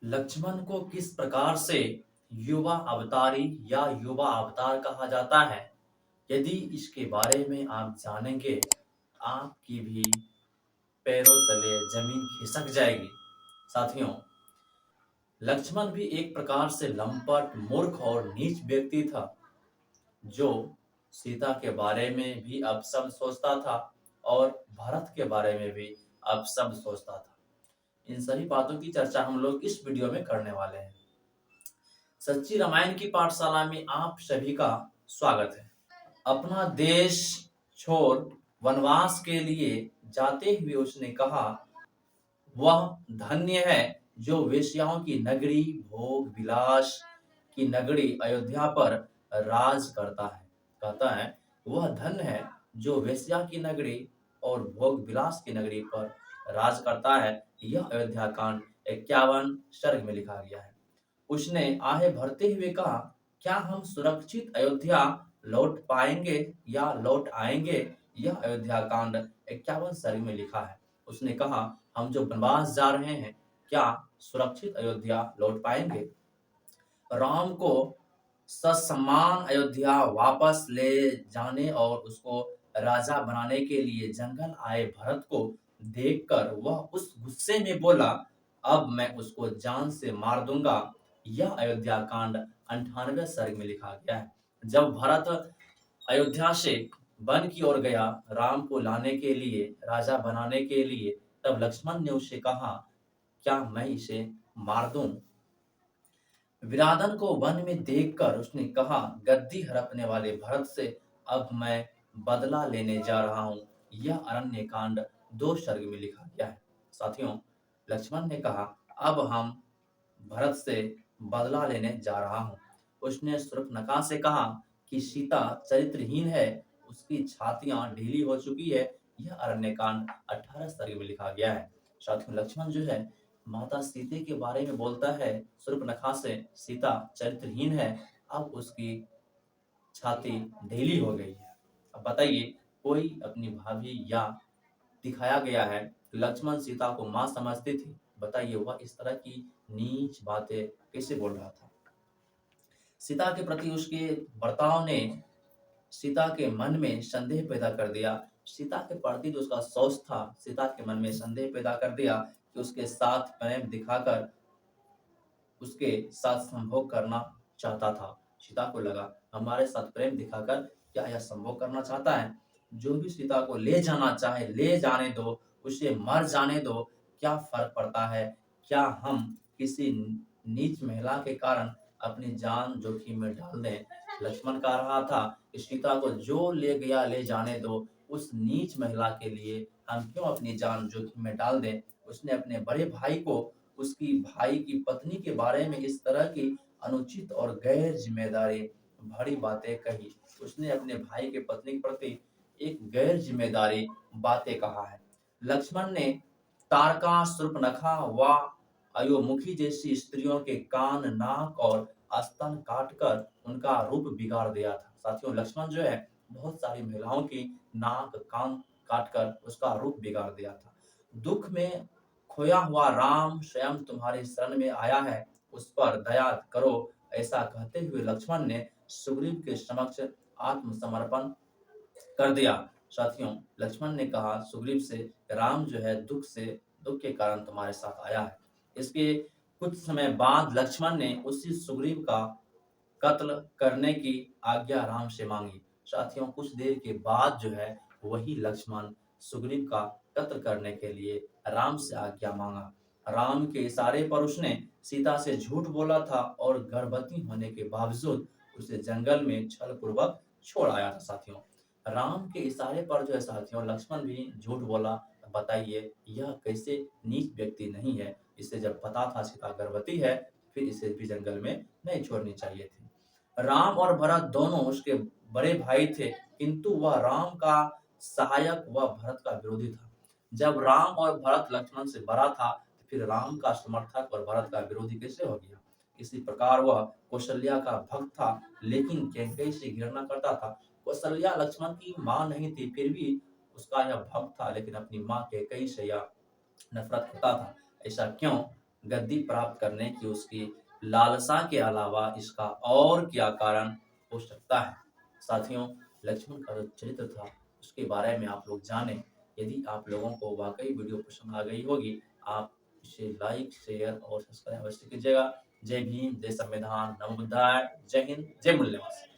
लक्ष्मण को किस प्रकार से युवा अवतारी या युवा अवतार कहा जाता है? यदि इसके बारे में आप जानेंगे, आपकी भी पैरों तले जमीन खिसक जाएगी। साथियों, लक्ष्मण भी एक प्रकार से लंपट, मूर्ख और नीच व्यक्ति था, जो सीता के बारे में भी अपशब्द सोचता था और भरत के बारे में भी अपशब्द सोचता था। इन सभी बातों की चर्चा हम लोग इस वीडियो में करने वाले हैं। सच्ची रामायण की पाठशाला में आप सभी का स्वागत है। अपना देश छोड़ वनवास के लिए जाते हुए उसने कहा, वह धन्य है जो वेश्याओं की नगरी, भोग विलास की नगरी अयोध्या पर राज करता है। कहता है, वह धन्य है जो वेश्या की नगरी और भोग विलास की नगरी पर राज करता है। यह अयोध्या कांड 51 सर्ग में लिखा गया है। उसने आहे भरते हुए कहा, क्या हम सुरक्षित अयोध्या लौट पाएंगे या लौट आएंगे? यह अयोध्या कांड 51 सर्ग में लिखा है। उसने कहा, हम जो वनवास जा रहे हैं, क्या सुरक्षित अयोध्या लौट पाएंगे? राम को ससम्मान अयोध्या वापस ले जाने और उसको राजा बनाने के लिए जंगल आए भरत को देखकर वह उस गुस्से में बोला, अब मैं उसको जान से मार दूंगा। यह अयोध्या कांड 98 सर्ग में लिखा गया है। जब भरत अयोध्या से वन की ओर गया राम को लाने के लिए, राजा बनाने के लिए, तब लक्ष्मण ने उससे कहा, क्या मैं इसे मार दूं? विराधन को वन में देखकर उसने कहा, गद्दी हड़पने वाले भरत से अब मैं बदला लेने जा रहा हूं। यह अरण्य कांड 2 सर्ग में लिखा गया है। साथियों, लक्ष्मण ने कहा, अब हम भरत से बदला लेने जा रहा हूं। उसने शूर्पणखा से कहा कि सीता चरित्रहीन है, उसकी छातियां ढीली हो चुकी है। यह अरण्य कांड 18 सर्ग में लिखा गया है। साथियों, लक्ष्मण जो है माता सीता के बारे में बोलता है शूर्पणखा से, सीता चरित्रहीन है, अब उसकी छाती ढीली हो गई है। अब बताइए, कोई अपनी भाभी या दिखाया गया है कि लक्ष्मण सीता को मां समझती थी। बताइए, वह इस तरह की नीच बातें कैसे बोल रहा था? सीता के प्रति उसके बर्ताव ने सीता के मन में संदेह पैदा कर दिया। सीता के प्रति जो उसका सोच था, सीता के मन में संदेह पैदा कर दिया कि उसके साथ प्रेम दिखाकर उसके साथ संभोग करना चाहता था। सीता को लगा, हमारे साथ प्रेम दिखाकर क्या यह संभोग करना चाहता है? जो भी सीता को ले जाना चाहे ले जाने दो, उसे मर जाने दो, क्या फर्क पड़ता है? क्या हम किसी नीच महिला के कारण अपनी जान जोखिम में डाल दें? लक्ष्मण कह रहा था कि सीता को जो ले गया ले जाने दो, उस नीच महिला के लिए हम क्यों अपनी जान जोखिम में डाल दें? उसने अपने बड़े भाई को उसकी भाई की पत्नी के बारे में इस तरह की अनुचित और गैर जिम्मेदारी भरी बातें कही। उसने अपने भाई के पत्नी के प्रति एक गैर जिम्मेदारी बातें कहा है। लक्ष्मण ने तारका, शूर्पणखा व अयोमुखी जैसी स्त्रियों के कान, नाक और स्तन काटकर उनका रूप बिगाड़ दिया था। साथियों, लक्ष्मण जो है बहुत सारी महिलाओं की नाक, कान काटकर उसका रूप बिगाड़ दिया था। दुख में खोया हुआ राम स्वयं तुम्हारी शरण में आया है, उस पर दया करो। ऐसा कहते हुए लक्ष्मण ने सुग्रीव के समक्ष आत्मसमर्पण कर दिया। साथियों, लक्ष्मण ने कहा सुग्रीव से, राम जो है दुख के कारण तुम्हारे साथ आया है। इसके कुछ समय बाद लक्ष्मण ने उसी सुग्रीव का कत्ल करने की आज्ञा राम से मांगी। साथियों, कुछ देर के बाद जो है वही लक्ष्मण सुग्रीव का कत्ल करने के लिए राम से आज्ञा मांगा। राम के इशारे पर उसने सीता से झूठ बोला था और गर्भवती होने के बावजूद उसे जंगल में छल पूर्वक छोड़ आया था। साथियों, राम के इशारे पर जो है साथियों लक्ष्मण भी झूठ बोला। बताइए, यह कैसे नीच व्यक्ति नहीं है? इसे जब पता था सीता गर्भवती है, फिर इसे भी जंगल में नहीं छोड़नी चाहिए थी। राम और भरत दोनों उसके बड़े भाई थे, किंतु वह राम का सहायक व भरत का विरोधी था। जब राम और भरत लक्ष्मण से बड़ा था, तो फिर राम का समर्थक और भरत का विरोधी कैसे हो गया? इसी प्रकार वह कौशल्या का भक्त था, लेकिन कैकेयी से घृणा करता था। कौशल्या लक्ष्मण की मां नहीं थी, फिर भी उसका यह भक्त था, लेकिन अपनी मां कैकेयी से यह नफरत करता था। ऐसा क्यों? गद्दी प्राप्त करने की उसकी लालसा के अलावा इसका और क्या कारण हो सकता है। साथियों, लक्ष्मण का जो चरित्र था उसके बारे में आप लोग जाने। यदि आप लोगों को वाकई वीडियो पसंद आ गई होगी, आप इसे लाइक, शेयर और सब्सक्राइब अवश्य कीजिएगा। जय भीम, जय संविधान, नमो बुद्धाय, जय हिंद, जय मूल्यवान।